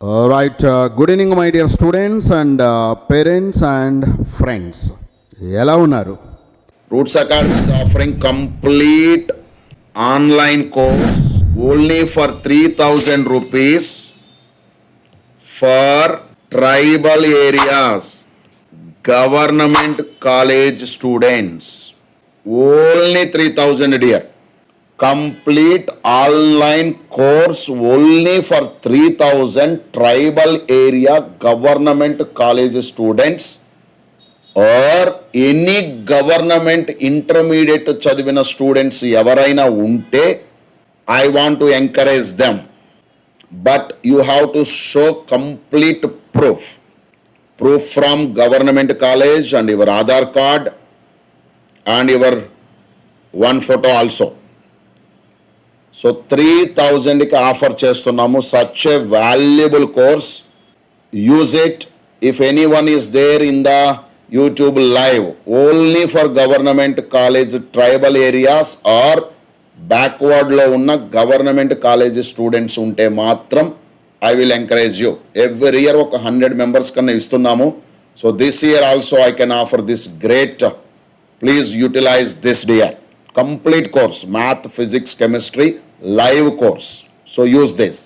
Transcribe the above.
Good evening, my dear students and parents and friends. ఎలా ఉన్నారు? Roots Academy is offering complete online course only for 3,000 rupees for tribal areas, government college students. Only 3,000 dear. Complete online course only for 3,000 tribal area government college students or any government intermediate చదివిన students ఎవరైనా ఉంటే I want to encourage them, but you have to show complete proof from government college and your Aadhaar card and your one photo also. So 3,000కి offer చేస్తున్నాము. Such a valuable course. Use it if any one is there in the YouTube live only for government college tribal areas or బ్యాక్వర్డ్లో ఉన్న government college students ఉంటే మాత్రం I will encourage you. Every year ఒక 100 members కన్నా ఇస్తున్నాము. So this year also I can offer this great. Please utilise this dear. Complete course, math, physics, chemistry, live course. So use this.